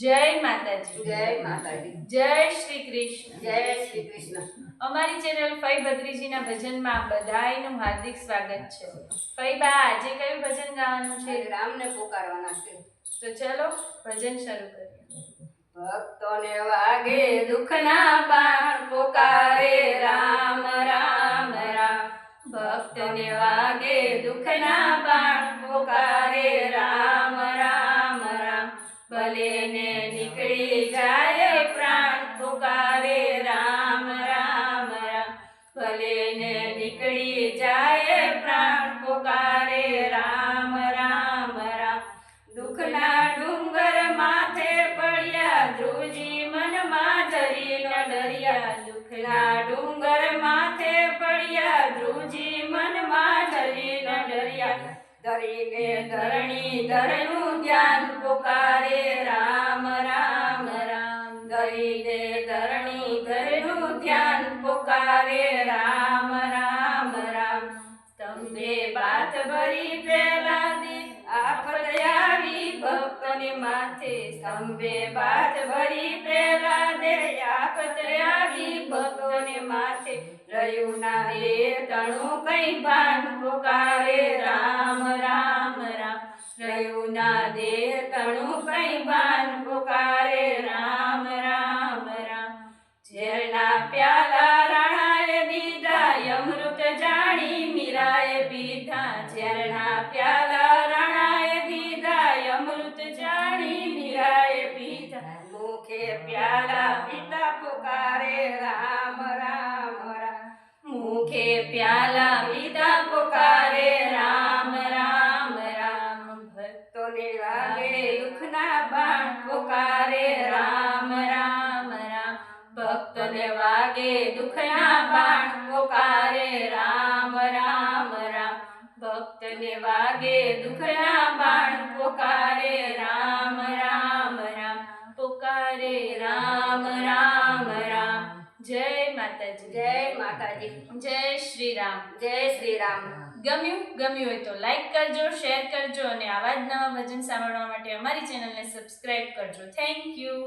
જય માતાજી, જય માતાજી, જય શ્રી કૃષ્ણ, જય શ્રી કૃષ્ણ. અમારી ચેનલ ફઈ ભદ્રીજીના ભજનમાં બધાયનું હાર્દિક સ્વાગત છે. ફઈ બા, આજે કયું ભજન ગાવાનું છે? રામને પુકારવાના છે. તો ચલો ભજન શરૂ કરીએ. ભક્તોને વાગે દુઃખના બાણ પુકારે રામ રામ રામ. ભક્તોને વાગે દુઃખના બાણ પુકારે રામ રામ રામ. ભલે ને નીકળી જાય પ્રાણ પુકારે રામ રામ રામ. ભલે ને નીકળી જાય પ્રાણ પુકારે રામ રામ રામ. દુઃખના ડુંગર માથે પડ્યા ધ્રુજી મનમાં ધરી ન ડર્યા. દુઃખના ડુંગર માથે પડ્યા ધ્રુજી મનમાં ધરી ન ડર્યા. ધરીને ધરણી ધરનું ધ્યાન પુકારે રામ રામ રામ. ધરીને ધરણી ધરનું ધ્યાન પુકારે રામ રામ રામ. સ્તંભે બાથ ભરી પ્રહલાદી આફત આવી ભક્તોને માથે. સ્તંભે બાથ ભરી પ્રહલાદે આફત આવી ભક્તોને માથે. રહ્યું ના એ તણું કઈ ભાન પુકારે રામ રામ રામ. રહ્યું ના દે તણું કઈ ભાન પુકારે રામ રામ રામ. ઝેરના પ્યાલા રાણાએ દીધા અમૃત જાણી મીરાએ પીધા. ઝેરના પ્યાલા રાણાએ દીધા અમૃત જાણી મીરાએ પીધા. મુખે પ્યાલા પીતા પુકારે રામ રામ રામ. મુખે પ્યાલા પીતા પુકારે રામ રામ રામ. ભક્તોને વાગે દુઃખના બાણ પુકારે રામ રામ રામ. ભક્તોને વાગે દુઃખના બાણ પુકારે રામ રામ રામ. ભક્તને વાગે દુઃખના બાણ પુકારે રામ રામ રામ. પુકારે રામ રામ રામ. જય માતાજી, જય માતાજી, જય શ્રી રામ, જય શ્રી રામ. ગમ્યું હોય તો લાઈક કરજો, શેર કરજો અને આવા જ નવા ભજન સાંભળવા માટે અમારી ચેનલને સબસ્ક્રાઇબ કરજો. Thank you.